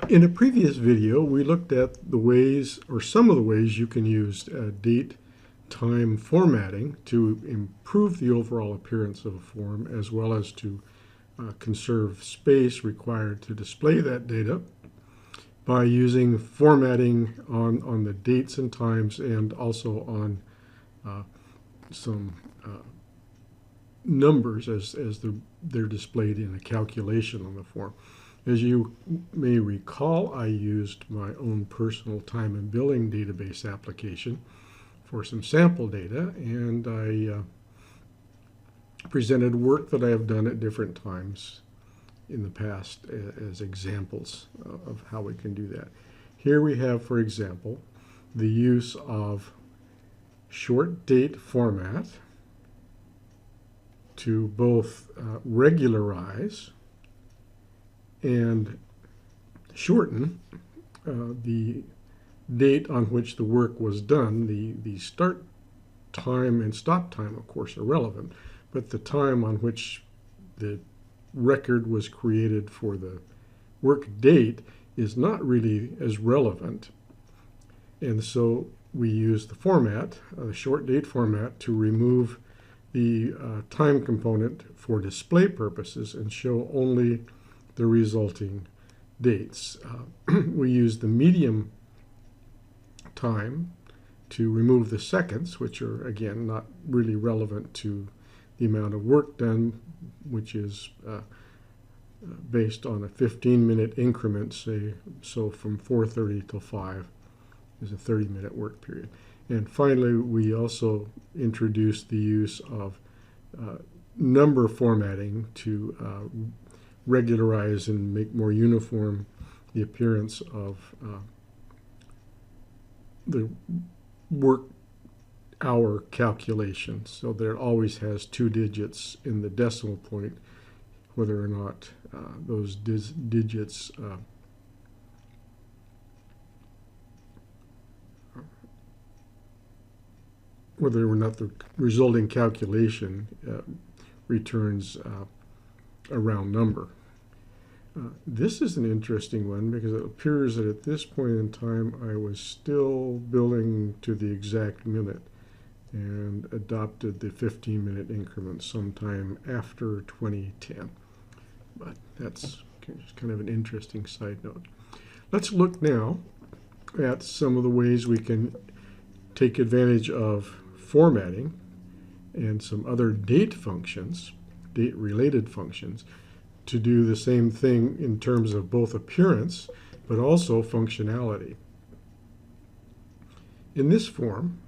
In a previous video, we looked at the ways, or some of the ways, you can use date time formatting to improve the overall appearance of a form, as well as to conserve space required to display that data by using formatting on the dates and times, and also on some numbers as they're displayed in a calculation on the form. As you may recall, I used my own personal time and billing database application for some sample data, and I presented work that I have done at different times in the past as examples of how we can do that. Here we have, for example, the use of short date format to both regularize and shorten the date on which the work was done. The start time and stop time, of course, are relevant, but the time on which the record was created for the work date is not really as relevant. And so we use the format, the short date format, to remove the time component for display purposes and show only the resulting dates. We use the medium time to remove the seconds, which are, again, not really relevant to the amount of work done, which is based on a 15-minute increment, say, so from 4:30 till 5 is a 30-minute work period. And finally, we also introduced the use of number formatting to regularize and make more uniform the appearance of the work hour calculation, so that it always has 2 digits in the decimal point, whether or not those digits whether or not the resulting calculation returns a round number. This is an interesting one because it appears that at this point in time I was still billing to the exact minute and adopted the 15-minute increment sometime after 2010. But that's kind of an interesting side note. Let's look now at some of the ways we can take advantage of formatting and some other date functions, date-related functions, to do the same thing in terms of both appearance but also functionality. In this form,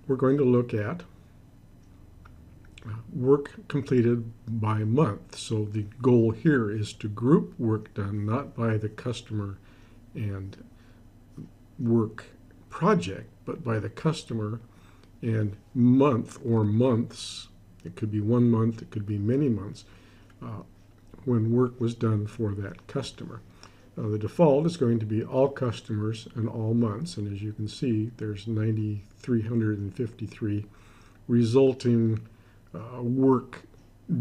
we're going to look at work completed by month. So the goal here is to group work done not by the customer and work project, but by the customer and month or months. It could be 1 month, it could be many months, when work was done for that customer. The default is going to be all customers and all months, and as you can see, there's 9,353 resulting work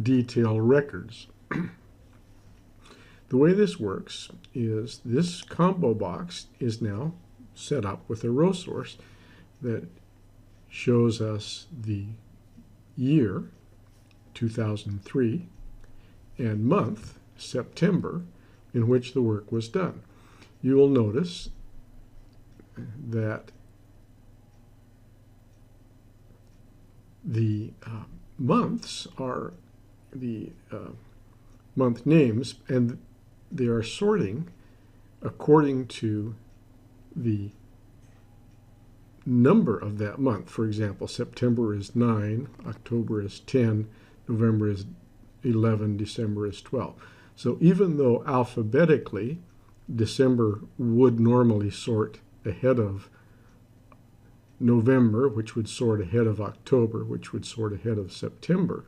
detail records. The way this works is this combo box is now set up with a row source that shows us the year, 2003, and month, September, in which the work was done. You will notice that the months are the month names, and they are sorting according to the number of that month. For example, September is 9, October is 10, November is 11, December is 12. So even though alphabetically December would normally sort ahead of November, which would sort ahead of October, which would sort ahead of September,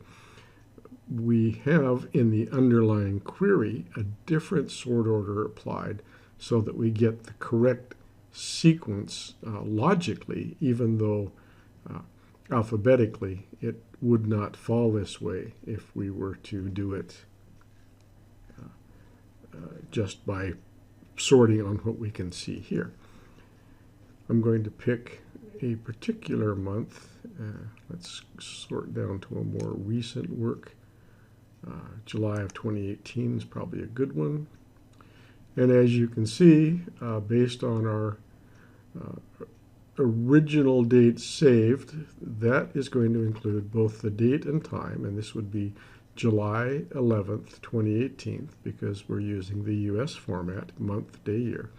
we have in the underlying query a different sort order applied so that we get the correct sequence logically, even though alphabetically it would not fall this way if we were to do it just by sorting on what we can see here. I'm going to pick a particular month. Let's sort down to a more recent work. July of 2018 is probably a good one. And as you can see, based on our original date saved, that is going to include both the date and time, and this would be July 11th, 2018, because we're using the US format, month, day, year.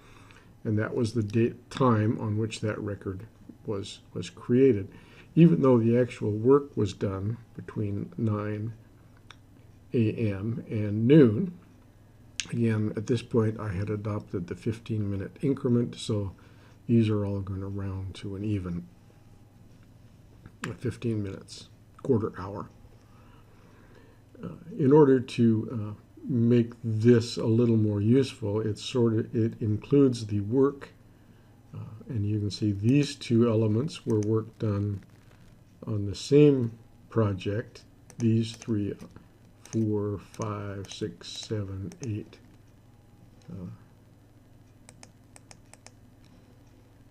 And that was the date, time on which that record was created, even though the actual work was done between 9 a.m. and noon. Again, at this point, I had adopted the 15-minute increment, so these are all going to round to an even 15 minutes, quarter hour. In order to make this a little more useful, it includes the work, and you can see these two elements were work done on the same project. These 3, 4, 5, 6, 7, 8,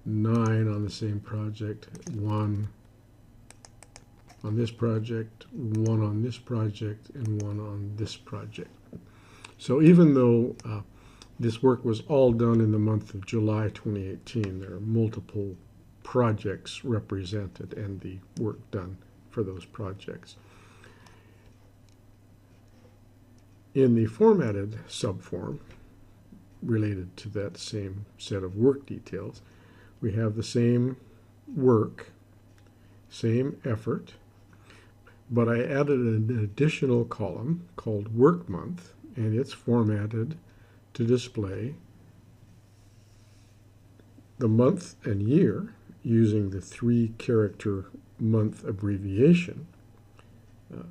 9 on the same project, 1 on this project, 1 on this project, and 1 on this project. So even though this work was all done in the month of July 2018, there are multiple projects represented and the work done for those projects. In the formatted subform, related to that same set of work details, we have the same work, same effort, but I added an additional column called work month, and it's formatted to display the month and year using the 3-character month abbreviation,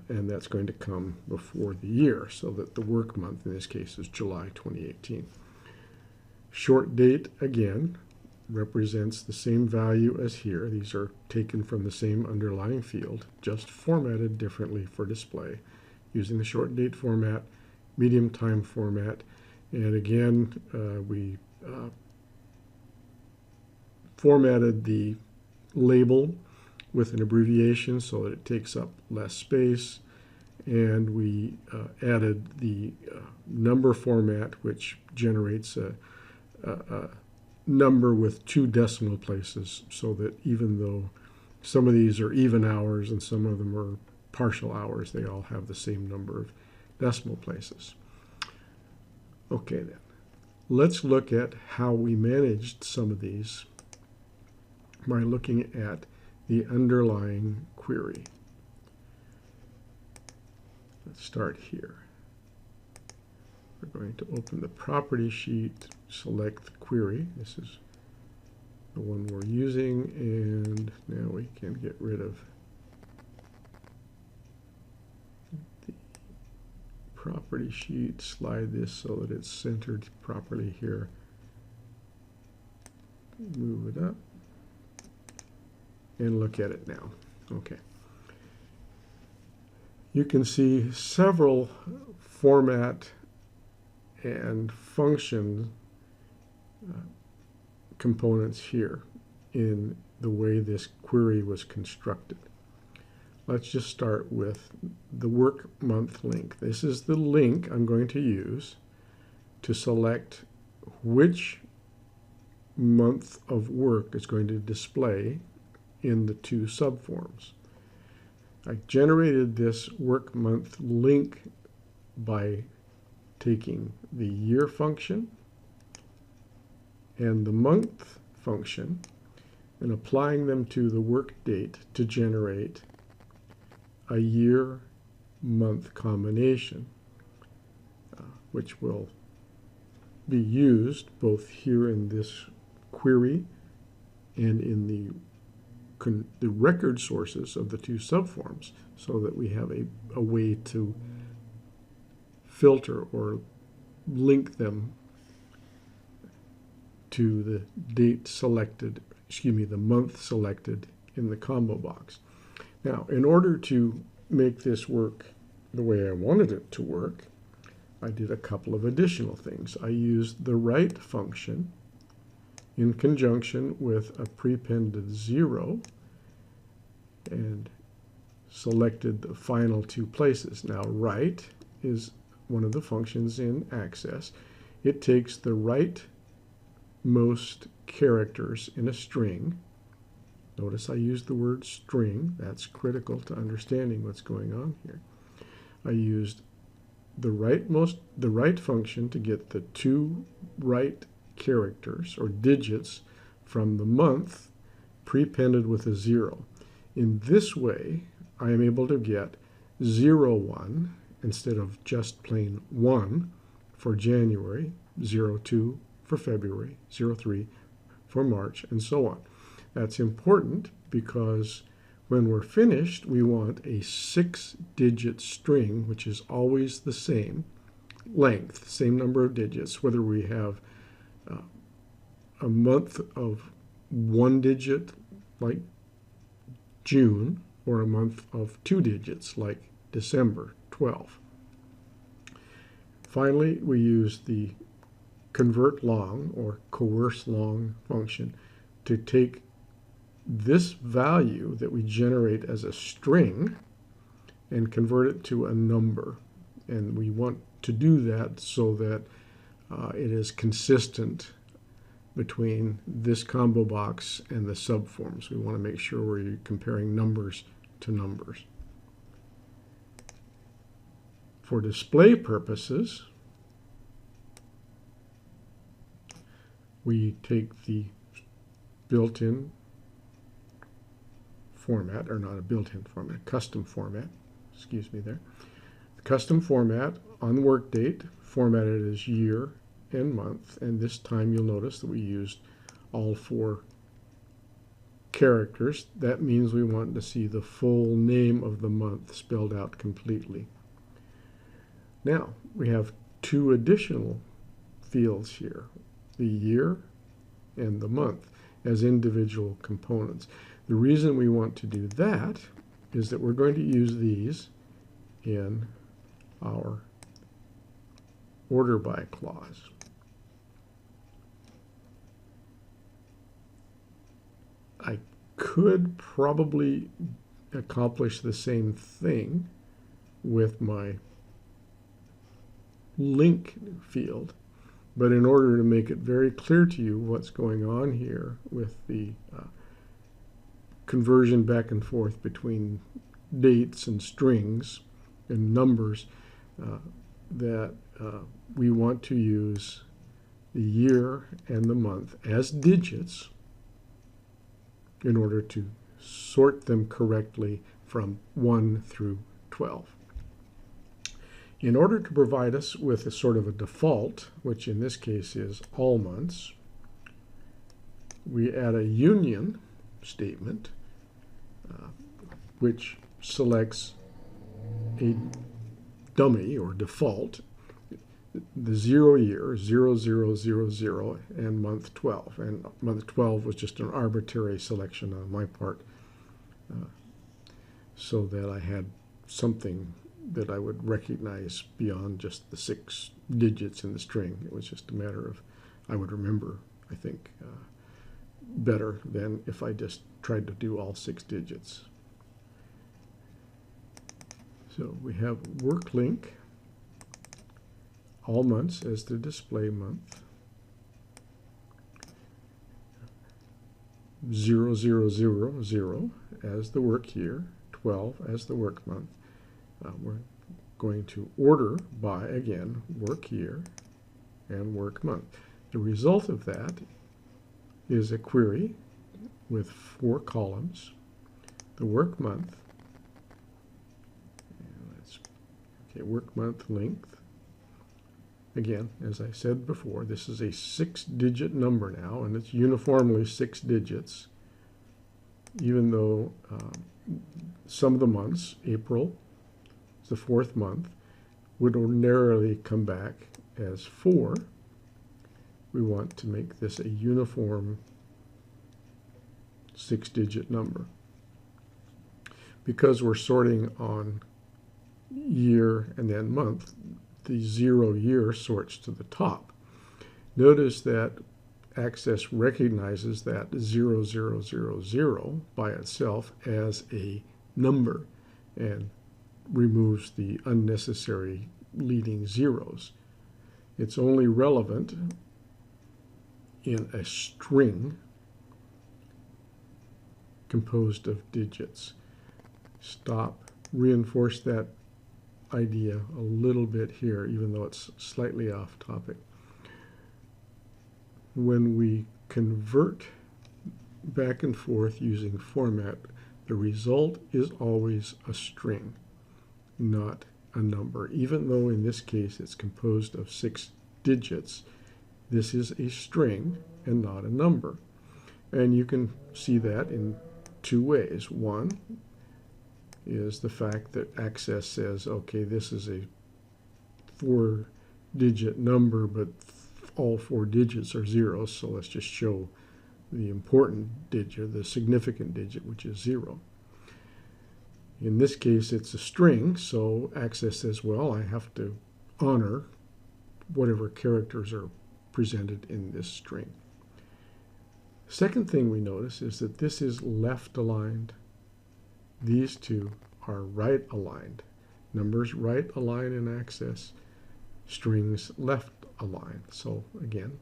and that's going to come before the year, so that the work month in this case is July 2018. Short date, again, represents the same value as here. These are taken from the same underlying field, just formatted differently for display using the short date format, medium time format, and again we formatted the label with an abbreviation so that it takes up less space, and we added the number format, which generates a number with 2 decimal places, so that even though some of these are even hours and some of them are partial hours, they all have the same number of decimal places. Okay then, let's look at how we managed some of these by looking at the underlying query. Let's start here. We're going to open the property sheet, select the query. This is the one we're using, and now we can get rid of the property sheet, slide this so that it's centered properly here, move it up, and look at it now. Okay. You can see several format and function components here in the way this query was constructed. Let's just start with the work month link. This is the link I'm going to use to select which month of work is going to display in the 2 subforms. I generated this work month link by taking the year function and the month function and applying them to the work date to generate a year-month combination, which will be used both here in this query and in the record sources of the 2 subforms, so that we have a way to filter or link them to the date selected, the month selected in the combo box. Now, in order to make this work the way I wanted it to work, I did a couple of additional things. I used the right function in conjunction with a prepended 0 and selected the final two places. Now, right is one of the functions in Access. It takes the rightmost characters in a string. Notice I used the word string. That's critical to understanding what's going on here. I used the right function to get the two right characters or digits from the month prepended with a 0. In this way, I am able to get 01 instead of just plain 1 for January, 02 for February, 03 for March, and so on. That's important because when we're finished, we want a 6-digit string, which is always the same length, same number of digits, whether we have a month of 1 digit like June or a month of 2 digits like December, 12. Finally, we use the convert long or coerce long function to take this value that we generate as a string and convert it to a number. And we want to do that so that it is consistent between this combo box and the subforms. We want to make sure we're comparing numbers to numbers. For display purposes, we take the built-in format, or not a built-in format, custom format, excuse me there. The custom format on the work date formatted as year and month, and this time you'll notice that we used all 4 characters. That means we want to see the full name of the month spelled out completely. Now, we have 2 additional fields here, the year and the month, as individual components. The reason we want to do that is that we're going to use these in our order by clause. I could probably accomplish the same thing with my link field, but in order to make it very clear to you what's going on here with the conversion back and forth between dates and strings and numbers, that we want to use the year and the month as digits in order to sort them correctly from 1 through 12. In order to provide us with a sort of a default, which in this case is all months, we add a union statement which selects a dummy or default, the 0 year, 0000, and month 12. And month 12 was just an arbitrary selection on my part, so that I had something that I would recognize beyond just the 6 digits in the string. It was just a matter of, I would remember, I think, better than if I just tried to do all 6 digits. So we have work link, all months as the display month, 0000 as the work year, 12 as the work month. We're going to order by, again, work year and work month. The result of that is a query with 4 columns, the work month, work month length. Again, as I said before, this is a 6-digit number now, and it's uniformly 6 digits, even though some of the months, April, the 4th month, would ordinarily come back as 4. We want to make this a uniform 6-digit number. Because we're sorting on year and then month, the 0 year sorts to the top. Notice that Access recognizes that 0000 by itself as a number and removes the unnecessary leading zeros. It's only relevant in a string composed of digits. Stop, reinforce that idea a little bit here, even though it's slightly off topic. When we convert back and forth using format, the result is always a string, not a number. Even though in this case it's composed of 6 digits, this is a string and not a number. And you can see that in 2 ways. One is the fact that Access says, okay, this is a 4-digit number, but all 4 digits are zeros, so let's just show the important digit, the significant digit, which is 0. In this case, it's a string, so Access says, well, I have to honor whatever characters are presented in this string. Second thing we notice is that this is left aligned. These two are right aligned. Numbers right align in Access, strings left align. So again,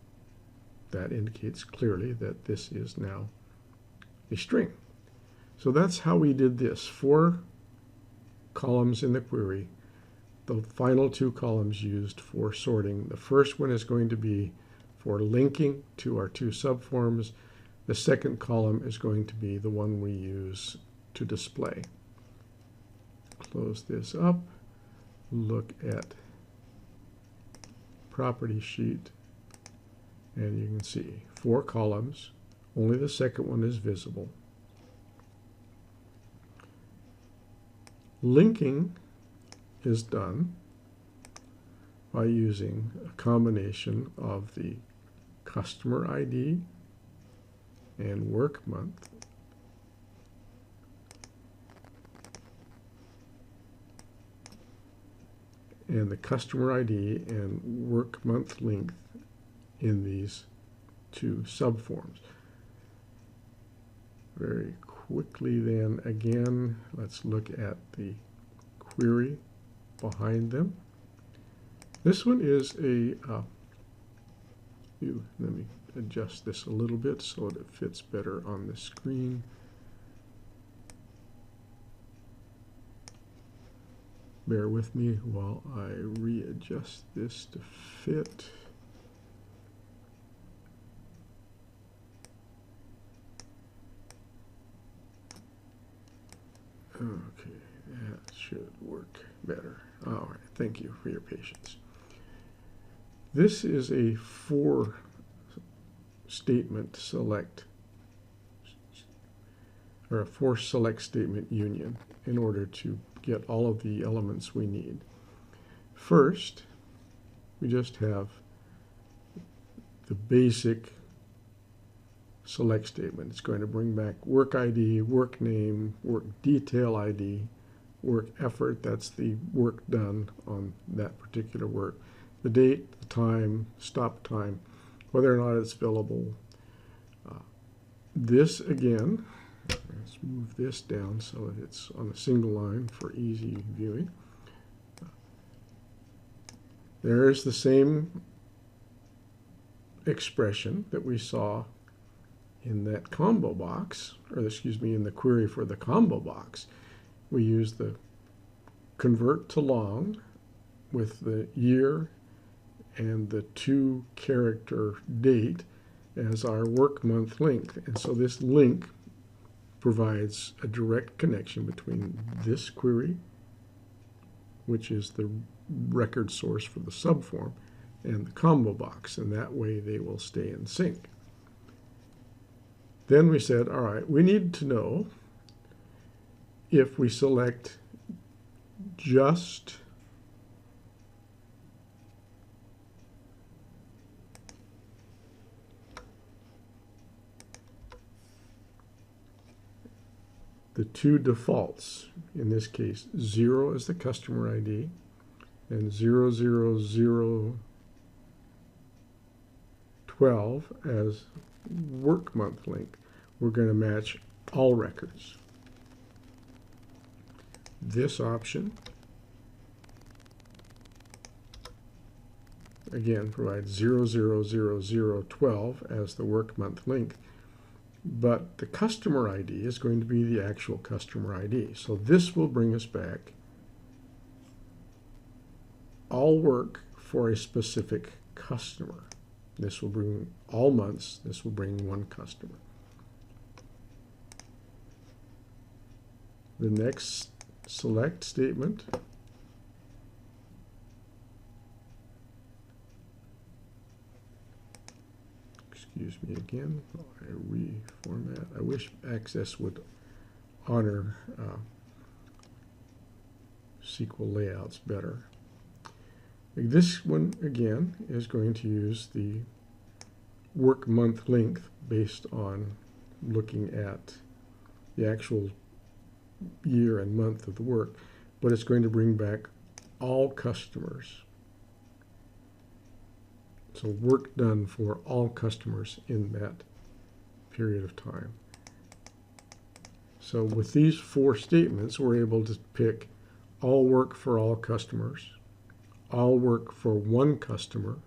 that indicates clearly that this is now a string. So that's how we did this. 4 columns in the query, the final 2 columns used for sorting. The first one is going to be for linking to our 2 subforms. The second column is going to be the one we use to display. Close this up, look at property sheet, and you can see 4 columns, only the second one is visible. Linking is done by using a combination of the customer ID and work month and the customer ID and work month length in these 2 subforms. Very quickly then, again, let's look at the query behind them. This one is a, let me adjust this a little bit so that it fits better on the screen. Bear with me while I readjust this to fit. Okay, that should work better. All right, thank you for your patience. This is a 4 statement select, or a 4 select statement union in order to get all of the elements we need. First, we just have the basic select statement. It's going to bring back work ID, work name, work detail ID, work effort, that's the work done on that particular work, the date, the time, stop time, whether or not it's billable. This again, let's move this down so that it's on a single line for easy viewing. There's the same expression that we saw in that combo box, or excuse me, in the query for the combo box. We use the convert to long with the year and the 2-character date as our work month length. And so this link provides a direct connection between this query, which is the record source for the subform, and the combo box, and that way they will stay in sync. Then we said, all right, we need to know if we select just the 2 defaults, in this case 0 is the customer ID and 00012 as work month length. We're going to match all records. This option, again, provides 00012 as the work month length, but the customer ID is going to be the actual customer ID. So this will bring us back all work for a specific customer. This will bring all months. This will bring one customer. The next select statement excuse me again, I reformat. I wish Access would honor SQL layouts better. This one, again, is going to use the work month length based on looking at the actual year and month of the work, but it's going to bring back all customers. So work done for all customers in that period of time. So with these four statements, we're able to pick all work for all customers, all work for one customer,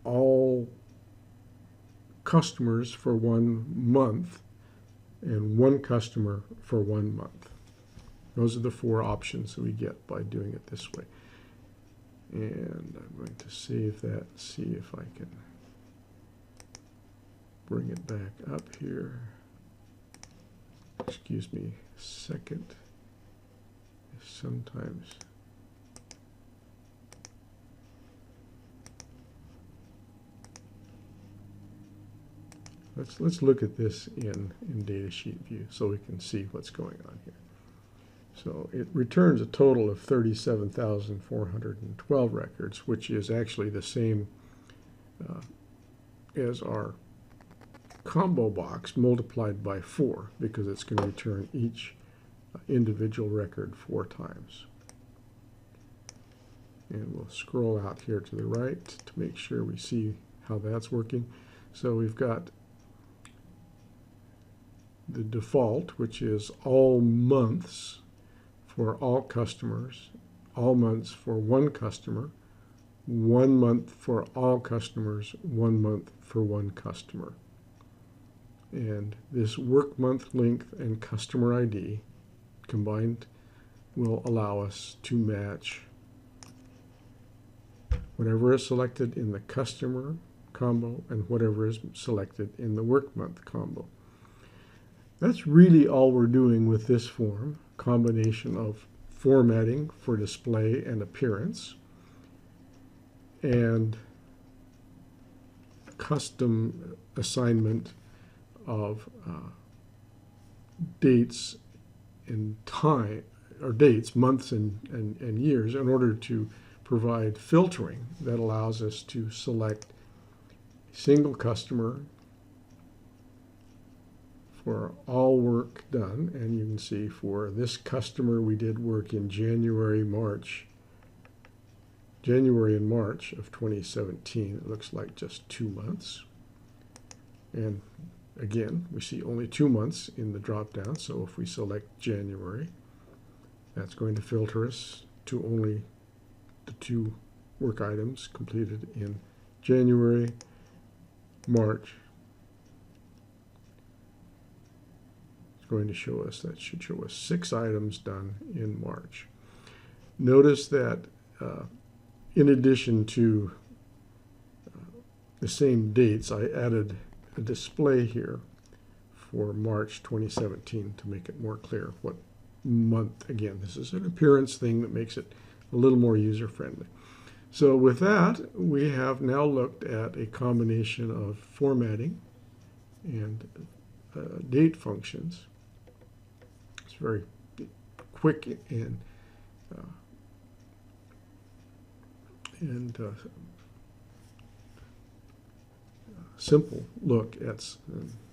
all customers for 1 month, and one customer for 1 month. Those are the four options that we get by doing it this way. And I'm going to save that, see if I can bring it back up here. Excuse me a second. Sometimes let's look at this in datasheet view so we can see what's going on here. So it returns a total of 37,412 records, which is actually the same as our combo box multiplied by 4, because it's going to return each individual record 4 times. And we'll scroll out here to the right to make sure we see how that's working. So we've got the default, which is all months for all customers, all months for one customer, 1 month for all customers, 1 month for one customer. And this work month length and customer ID combined will allow us to match whatever is selected in the customer combo and whatever is selected in the work month combo. That's really all we're doing with this form, combination of formatting for display and appearance and custom assignment of dates and time, or dates, months and years, in order to provide filtering that allows us to select a single customer for all work done. And you can see for this customer we did work in January and March of 2017. It looks like just 2 months. And again, we see only 2 months in the drop down, so if we select January, that's going to filter us to only the 2 work items completed in January, March. It's going to show us, that should show us 6 items done in March. Notice that in addition to the same dates, I added a display here for March 2017 to make it more clear what month. Again, this is an appearance thing that makes it a little more user-friendly. So with that, we have now looked at a combination of formatting and date functions. It's very quick and simple look at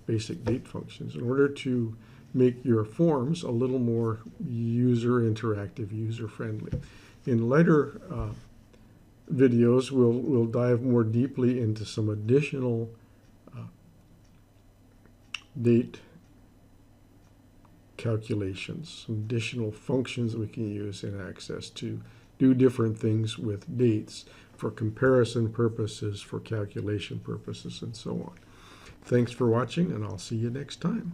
basic date functions. In order to make your forms a little more interactive, user-friendly. In later videos, we'll dive more deeply into some additional date calculations, some additional functions we can use in Access to do different things with dates for comparison purposes, for calculation purposes, and so on. Thanks for watching, and I'll see you next time.